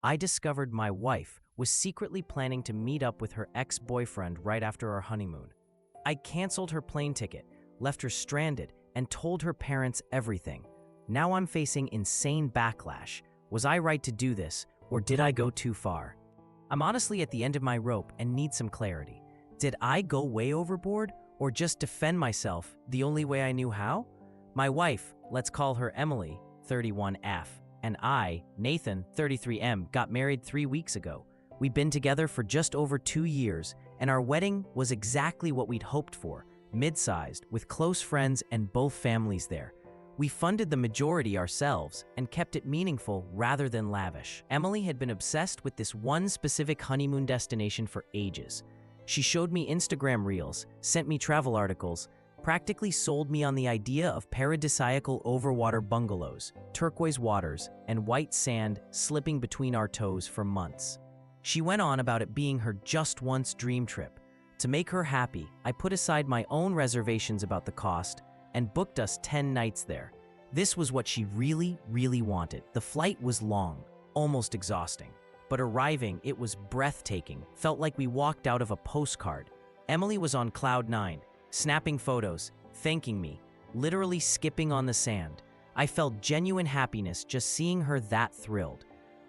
I discovered my wife was secretly planning to meet up with her ex-boyfriend right after our honeymoon. I canceled her plane ticket, left her stranded, and told her parents everything. Now I'm facing insane backlash. Was I right to do this, or did I go too far? I'm honestly at the end of my rope and need some clarity. Did I go way overboard, or just defend myself the only way I knew how? My wife, let's call her Emily, 31F, and I, Nathan, 33M, got married 3 weeks ago. We've been together for just over 2 years, and our wedding was exactly what we'd hoped for, mid-sized, with close friends and both families there. We funded the majority ourselves and kept it meaningful rather than lavish. Emily had been obsessed with this one specific honeymoon destination for ages. She showed me Instagram reels, sent me travel articles, practically sold me on the idea of paradisiacal overwater bungalows, turquoise waters, and white sand slipping between our toes for months. She went on about it being her just once dream trip. To make her happy, I put aside my own reservations about the cost and booked us 10 nights there. This was what she really, really wanted. The flight was long, almost exhausting, but arriving, it was breathtaking. Felt like we walked out of a postcard. Emily was on cloud 9, snapping photos, thanking me, literally skipping on the sand. I felt genuine happiness just seeing her that thrilled.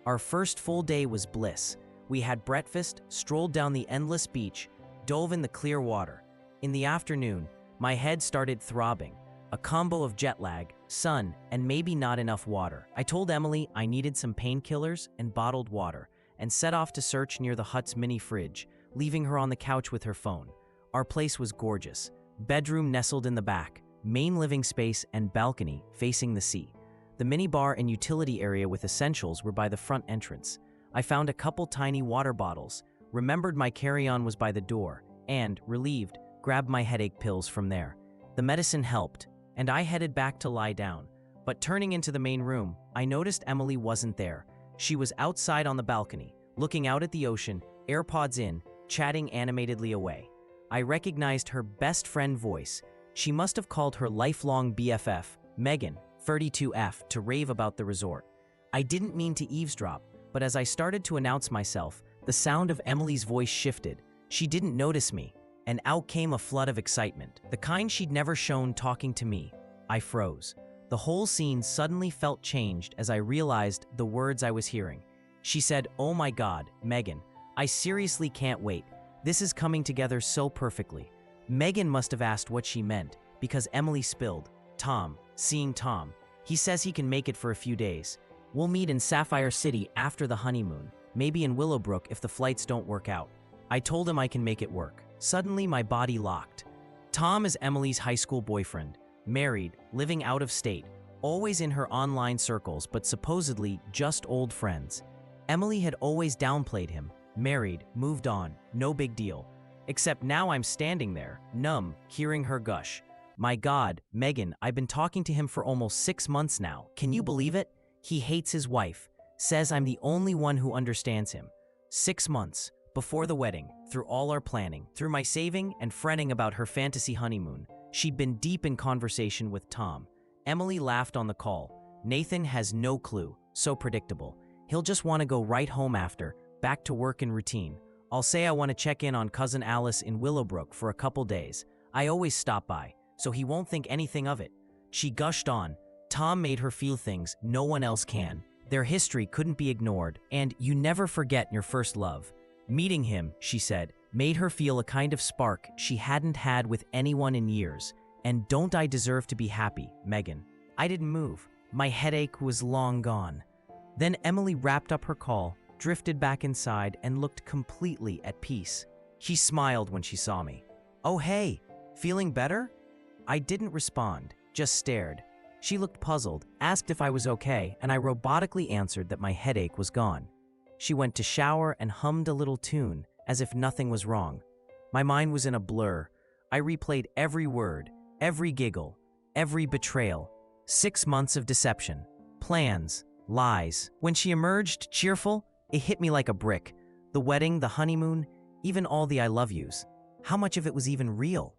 Our first full day was bliss. We had breakfast, strolled down the endless beach, dove in the clear water. In the afternoon, my head started throbbing, a combo of jet lag, sun, and maybe not enough water. I told Emily I needed some painkillers and bottled water, and set off to search near the hut's mini fridge, leaving her on the couch with her phone. Our place was gorgeous. Bedroom nestled in the back, main living space and balcony facing the sea. The mini bar and utility area with essentials were by the front entrance. I found a couple tiny water bottles, remembered my carry-on was by the door, and, relieved, grabbed my headache pills from there. The medicine helped, and I headed back to lie down. But turning into the main room, I noticed Emily wasn't there. She was outside on the balcony, looking out at the ocean, AirPods in, chatting animatedly away. I recognized her best friend voice. She must have called her lifelong BFF, Megan, 32F, to rave about the resort. I didn't mean to eavesdrop, but as I started to announce myself, the sound of Emily's voice shifted. She didn't notice me, and out came a flood of excitement, the kind she'd never shown talking to me. I froze. The whole scene suddenly felt changed as I realized the words I was hearing. She said, "Oh my God, Megan, I seriously can't wait. This is coming together so perfectly." Megan must have asked what she meant, because Emily spilled. Tom, seeing Tom. He says he can make it for a few days. We'll meet in Sapphire City after the honeymoon, maybe in Willowbrook if the flights don't work out. I told him I can make it work. Suddenly, my body locked. Tom is Emily's high school boyfriend, married, living out of state, always in her online circles, but supposedly just old friends. Emily had always downplayed him. Married, moved on, no big deal. Except now I'm standing there, numb, hearing her gush. My God, Megan, I've been talking to him for almost 6 months now. Can you believe it? He hates his wife, says I'm the only one who understands him. 6 months, before the wedding, through all our planning, through my saving and fretting about her fantasy honeymoon, she'd been deep in conversation with Tom. Emily laughed on the call. Nathan has no clue, so predictable. He'll just want to go right home after, back to work and routine. I'll say I want to check in on cousin Alice in Willowbrook for a couple days. I always stop by, so he won't think anything of it. She gushed on. Tom made her feel things no one else can. Their history couldn't be ignored, and you never forget your first love. Meeting him, she said, made her feel a kind of spark she hadn't had with anyone in years. And don't I deserve to be happy, Megan? I didn't move. My headache was long gone. Then Emily wrapped up her call, drifted back inside, and looked completely at peace. She smiled when she saw me. "Oh hey, feeling better?" I didn't respond, just stared. She looked puzzled, asked if I was okay, and I robotically answered that my headache was gone. She went to shower and hummed a little tune, as if nothing was wrong. My mind was in a blur. I replayed every word, every giggle, every betrayal. 6 months of deception, plans, lies. When she emerged cheerful, it hit me like a brick. The wedding, the honeymoon, even all the I love yous. How much of it was even real?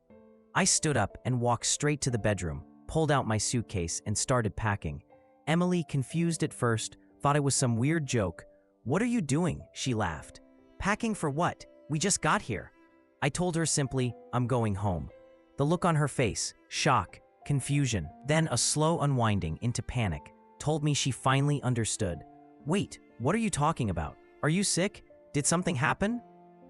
I stood up and walked straight to the bedroom, pulled out my suitcase, and started packing. Emily, confused at first, thought it was some weird joke, "What are you doing?" she laughed. "Packing for what? We just got here." I told her simply, "I'm going home." The look on her face, shock, confusion, then a slow unwinding into panic, told me she finally understood. "Wait, what are you talking about? Are you sick? Did something happen?"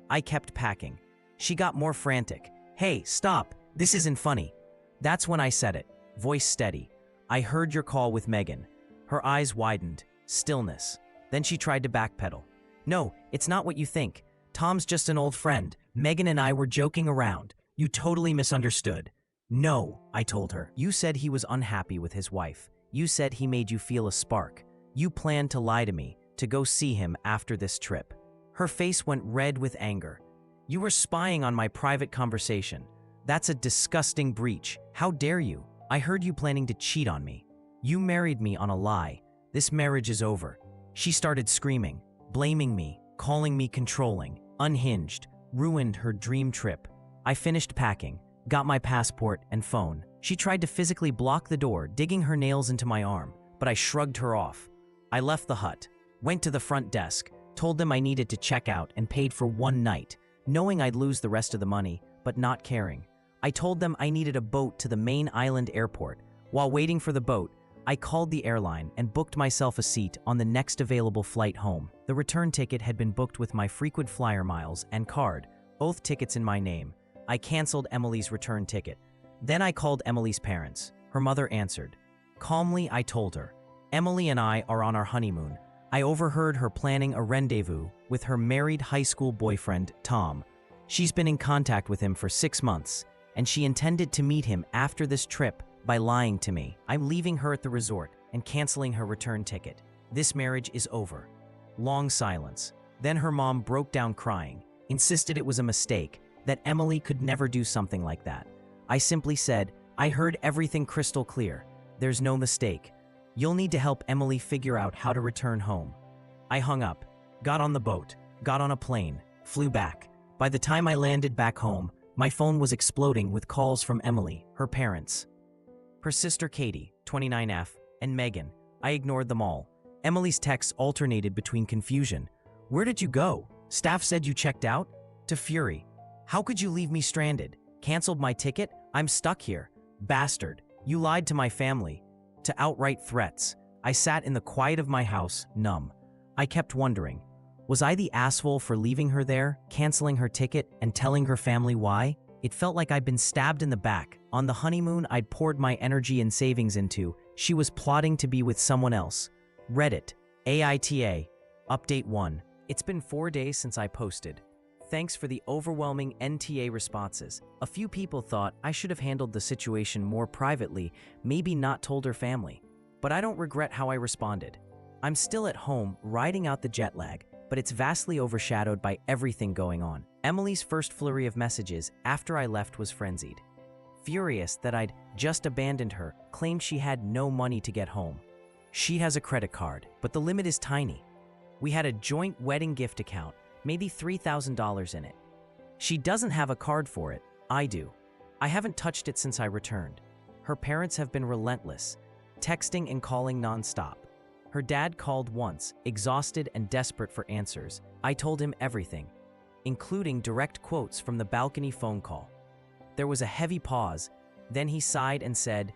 I kept packing. She got more frantic. "Hey, stop. This isn't funny." That's when I said it, voice steady. "I heard your call with Megan." Her eyes widened. Stillness. Then she tried to backpedal. "No, it's not what you think. Tom's just an old friend. Megan and I were joking around. You totally misunderstood." "No," I told her. "You said he was unhappy with his wife. You said he made you feel a spark. You planned to lie to me, to go see him after this trip." Her face went red with anger. "You were spying on my private conversation. That's a disgusting breach. How dare you? I heard you planning to cheat on me. You married me on a lie. This marriage is over." She started screaming, blaming me, calling me controlling, unhinged, ruined her dream trip. I finished packing, got my passport and phone. She tried to physically block the door, digging her nails into my arm, but I shrugged her off. I left the hut, went to the front desk, told them I needed to check out and paid for one night, knowing I'd lose the rest of the money, but not caring. I told them I needed a boat to the main island airport. While waiting for the boat, I called the airline and booked myself a seat on the next available flight home. The return ticket had been booked with my frequent flyer miles and card, both tickets in my name. I canceled Emily's return ticket. Then I called Emily's parents. Her mother answered. Calmly, I told her, "Emily and I are on our honeymoon." I overheard her planning a rendezvous with her married high school boyfriend, Tom. She's been in contact with him for 6 months, and she intended to meet him after this trip by lying to me. I'm leaving her at the resort and canceling her return ticket. This marriage is over. Long silence. Then her mom broke down crying, insisted it was a mistake, that Emily could never do something like that. I simply said, "I heard everything crystal clear. There's no mistake. You'll need to help Emily figure out how to return home." I hung up, got on the boat, got on a plane, flew back. By the time I landed back home, my phone was exploding with calls from Emily, her parents, her sister Katie, 29F, and Megan. I ignored them all. Emily's texts alternated between confusion. "Where did you go? Staff said you checked out?" To fury. "How could you leave me stranded? Canceled my ticket? I'm stuck here. Bastard. You lied to my family." To outright threats. I sat in the quiet of my house, numb. I kept wondering, was I the asshole for leaving her there, canceling her ticket, and telling her family why? It felt like I'd been stabbed in the back. On the honeymoon I'd poured my energy and savings into, she was plotting to be with someone else. Reddit, AITA, Update 1. It's been 4 days since I posted. Thanks for the overwhelming NTA responses. A few people thought I should have handled the situation more privately, maybe not told her family. But I don't regret how I responded. I'm still at home, riding out the jet lag, but it's vastly overshadowed by everything going on. Emily's first flurry of messages after I left was frenzied. Furious that I'd just abandoned her, claimed she had no money to get home. She has a credit card, but the limit is tiny. We had a joint wedding gift account, maybe $3,000 in it. She doesn't have a card for it, I do. I haven't touched it since I returned. Her parents have been relentless, texting and calling nonstop. Her dad called once, exhausted and desperate for answers. I told him everything, including direct quotes from the balcony phone call. There was a heavy pause, then he sighed and said,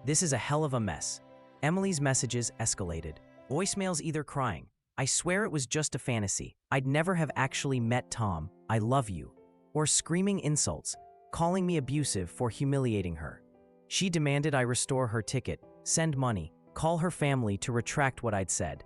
"This is a hell of a mess." Emily's messages escalated. Voicemails either crying, "I swear it was just a fantasy. I'd never have actually met Tom. I love you." Or screaming insults, calling me abusive for humiliating her. She demanded I restore her ticket, send money, call her family to retract what I'd said.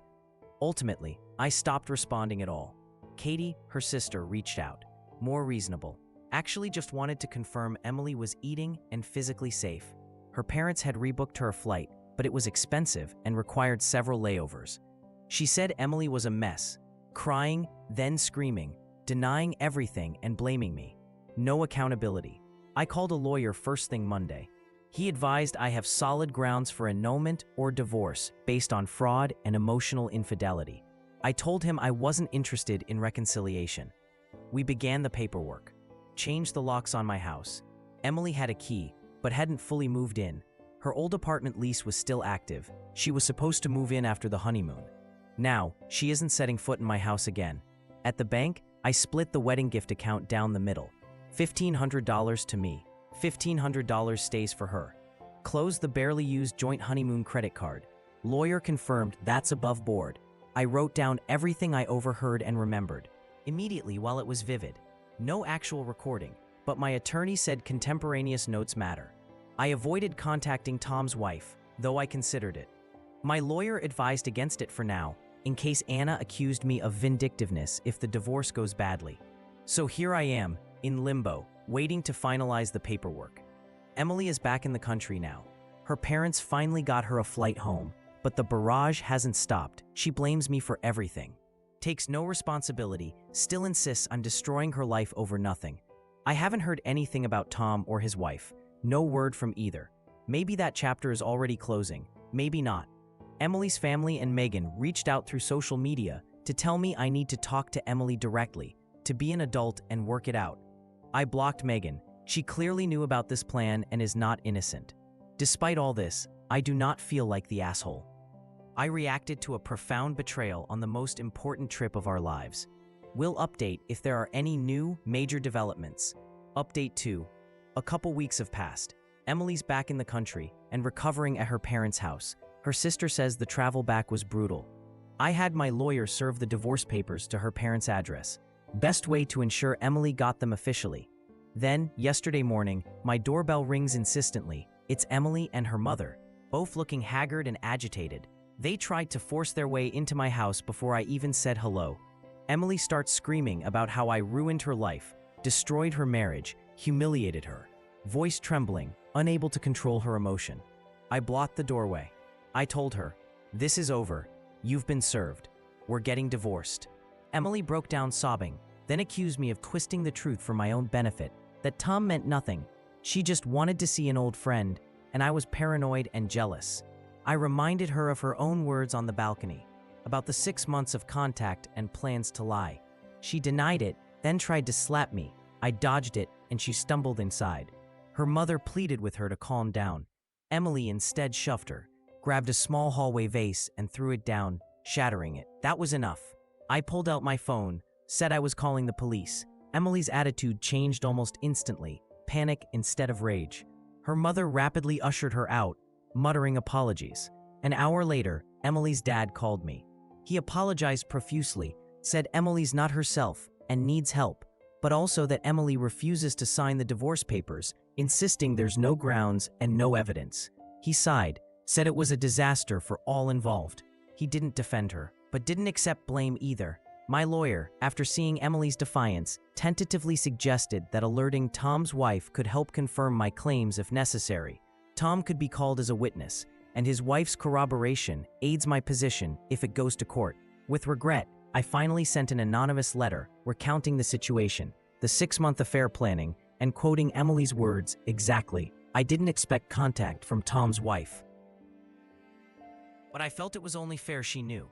Ultimately, I stopped responding at all. Katie, her sister, reached out. More reasonable. Actually just wanted to confirm Emily was eating and physically safe. Her parents had rebooked her a flight, but it was expensive and required several layovers. She said Emily was a mess, crying, then screaming, denying everything and blaming me. No accountability. I called a lawyer first thing Monday. He advised I have solid grounds for annulment or divorce based on fraud and emotional infidelity. I told him I wasn't interested in reconciliation. We began the paperwork. Changed the locks on my house. Emily had a key, but hadn't fully moved in. Her old apartment lease was still active. She was supposed to move in after the honeymoon. Now, she isn't setting foot in my house again. At the bank, I split the wedding gift account down the middle. $1,500 to me. $1,500 stays for her. Close the barely used joint honeymoon credit card. Lawyer confirmed that's above board. I wrote down everything I overheard and remembered. Immediately while it was vivid. No actual recording, but my attorney said contemporaneous notes matter. I avoided contacting Tom's wife, though I considered it. My lawyer advised against it for now, in case Anna accused me of vindictiveness if the divorce goes badly. So here I am, in limbo, waiting to finalize the paperwork. Emily is back in the country now. Her parents finally got her a flight home, but the barrage hasn't stopped. She blames me for everything. Takes no responsibility, still insists I'm destroying her life over nothing. I haven't heard anything about Tom or his wife. No word from either. Maybe that chapter is already closing, maybe not. Emily's family and Megan reached out through social media to tell me I need to talk to Emily directly, to be an adult and work it out. I blocked Megan. She clearly knew about this plan and is not innocent. Despite all this, I do not feel like the asshole. I reacted to a profound betrayal on the most important trip of our lives. We'll update if there are any new, major developments. Update 2. A couple weeks have passed. Emily's back in the country and recovering at her parents' house. Her sister says the travel back was brutal. I had my lawyer serve the divorce papers to her parents' address. Best way to ensure Emily got them officially. Then, yesterday morning, my doorbell rings insistently. It's Emily and her mother, both looking haggard and agitated. They tried to force their way into my house before I even said hello. Emily starts screaming about how I ruined her life, destroyed her marriage, humiliated her. Voice trembling, unable to control her emotion. I blocked the doorway. I told her, "This is over. You've been served. We're getting divorced." Emily broke down sobbing, then accused me of twisting the truth for my own benefit, that Tom meant nothing. She just wanted to see an old friend, and I was paranoid and jealous. I reminded her of her own words on the balcony, about the 6 months of contact and plans to lie. She denied it, then tried to slap me. I dodged it, and she stumbled inside. Her mother pleaded with her to calm down. Emily instead shoved her, grabbed a small hallway vase and threw it down, shattering it. That was enough. I pulled out my phone, said I was calling the police. Emily's attitude changed almost instantly, panic instead of rage. Her mother rapidly ushered her out, muttering apologies. An hour later, Emily's dad called me. He apologized profusely, said Emily's not herself and needs help, but also that Emily refuses to sign the divorce papers, insisting there's no grounds and no evidence. He sighed, said it was a disaster for all involved. He didn't defend her, but didn't accept blame either. My lawyer, after seeing Emily's defiance, tentatively suggested that alerting Tom's wife could help confirm my claims if necessary. Tom could be called as a witness, and his wife's corroboration aids my position if it goes to court. With regret, I finally sent an anonymous letter recounting the situation, the 6-month affair planning, and quoting Emily's words exactly. I didn't expect contact from Tom's wife, but I felt it was only fair she knew.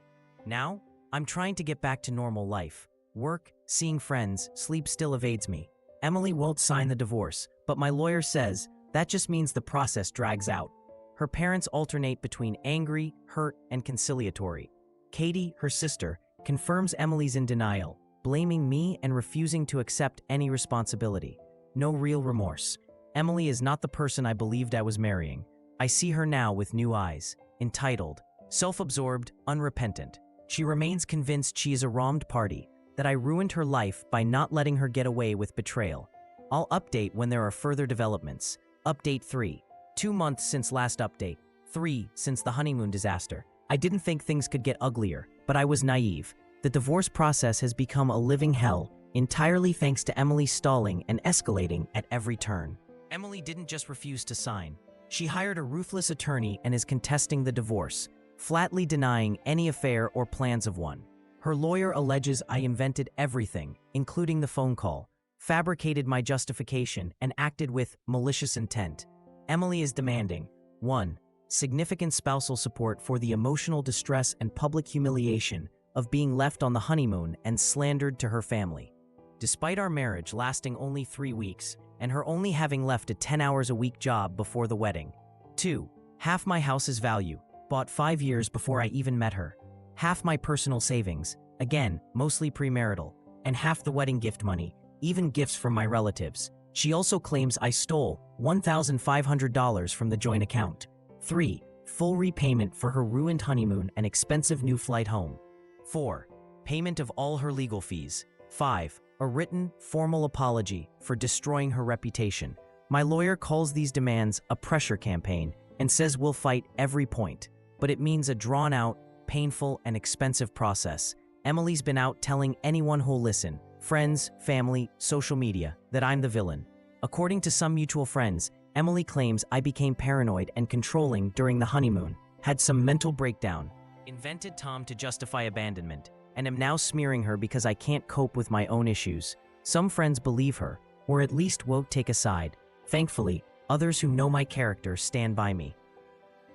Now, I'm trying to get back to normal life. Work, seeing friends, sleep still evades me. Emily won't sign the divorce, but my lawyer says that just means the process drags out. Her parents alternate between angry, hurt, and conciliatory. Katie, her sister, confirms Emily's in denial, blaming me and refusing to accept any responsibility. No real remorse. Emily is not the person I believed I was marrying. I see her now with new eyes, entitled, self-absorbed, unrepentant. She remains convinced she is a wronged party, that I ruined her life by not letting her get away with betrayal. I'll update when there are further developments. Update 3. 2 months since last update. 3 since the honeymoon disaster. I didn't think things could get uglier, but I was naive. The divorce process has become a living hell, entirely thanks to Emily stalling and escalating at every turn. Emily didn't just refuse to sign. She hired a ruthless attorney and is contesting the divorce, flatly denying any affair or plans of one. Her lawyer alleges I invented everything, including the phone call, fabricated my justification, and acted with malicious intent. Emily is demanding 1. Significant spousal support for the emotional distress and public humiliation of being left on the honeymoon and slandered to her family. Despite our marriage lasting only 3 weeks, and her only having left a 10 hours a week job before the wedding. 2. Half my house's value, bought 5 years before I even met her. half my personal savings, again, mostly premarital, and half the wedding gift money, even gifts from my relatives. She also claims I stole $1,500 from the joint account. 3. Full repayment for her ruined honeymoon and expensive new flight home. 4. Payment of all her legal fees. 5. A written, formal apology for destroying her reputation. My lawyer calls these demands a pressure campaign and says we'll fight every point, but it means a drawn-out, painful, and expensive process. Emily's been out telling anyone who'll listen, friends, family, social media, that I'm the villain. According to some mutual friends, Emily claims I became paranoid and controlling during the honeymoon, had some mental breakdown, invented Tom to justify abandonment, and am now smearing her because I can't cope with my own issues. Some friends believe her, or at least won't take a side. Thankfully, others who know my character stand by me.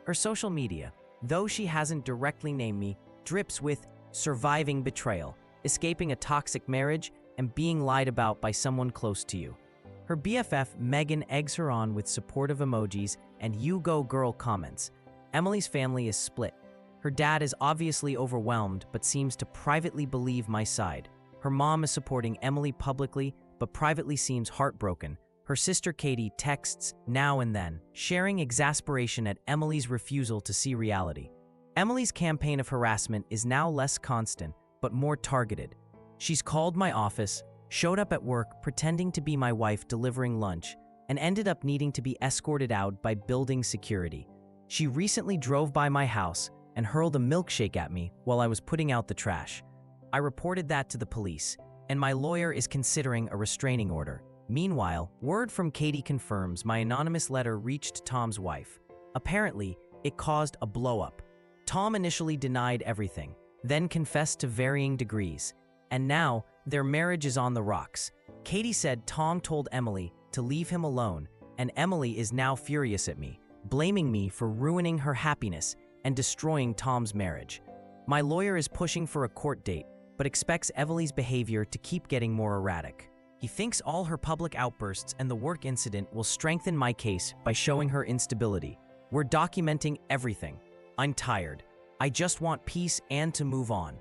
Her social media, though she hasn't directly named me, drips with surviving betrayal, escaping a toxic marriage, and being lied about by someone close to you. Her BFF, Megan, eggs her on with supportive emojis and "you go girl" comments. Emily's family is split. Her dad is obviously overwhelmed but seems to privately believe my side. Her mom is supporting Emily publicly but privately seems heartbroken. Her sister Katie texts now and then, sharing exasperation at Emily's refusal to see reality. Emily's campaign of harassment is now less constant but more targeted. She's called my office, showed up at work pretending to be my wife delivering lunch, and ended up needing to be escorted out by building security. She recently drove by my house and hurled a milkshake at me while I was putting out the trash. I reported that to the police, and my lawyer is considering a restraining order. Meanwhile, word from Katie confirms my anonymous letter reached Tom's wife. Apparently, it caused a blow-up. Tom initially denied everything, then confessed to varying degrees, and now their marriage is on the rocks. Katie said Tom told Emily to leave him alone, and Emily is now furious at me, blaming me for ruining her happiness and destroying Tom's marriage. My lawyer is pushing for a court date, but expects Emily's behavior to keep getting more erratic. He thinks all her public outbursts and the work incident will strengthen my case by showing her instability. We're documenting everything. I'm tired. I just want peace and to move on.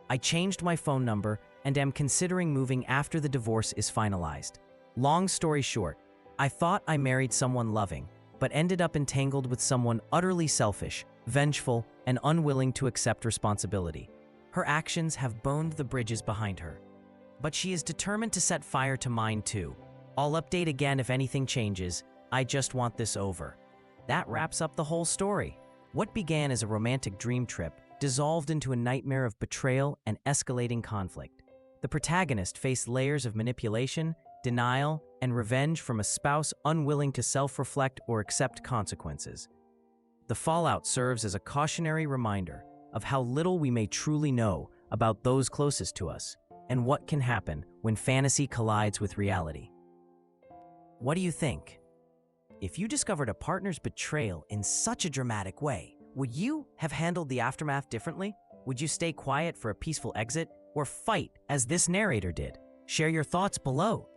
I changed my phone number and am considering moving after the divorce is finalized. Long story short, I thought I married someone loving, but ended up entangled with someone utterly selfish, vengeful, and unwilling to accept responsibility. Her actions have burned the bridges behind her. But she is determined to set fire to mine too. I'll update again if anything changes. I just want this over. That wraps up the whole story. What began as a romantic dream trip dissolved into a nightmare of betrayal and escalating conflict. The protagonist faced layers of manipulation, denial, and revenge from a spouse unwilling to self-reflect or accept consequences. The fallout serves as a cautionary reminder of how little we may truly know about those closest to us, and what can happen when fantasy collides with reality. What do you think? If you discovered a partner's betrayal in such a dramatic way, would you have handled the aftermath differently? Would you stay quiet for a peaceful exit, or fight as this narrator did? Share your thoughts below.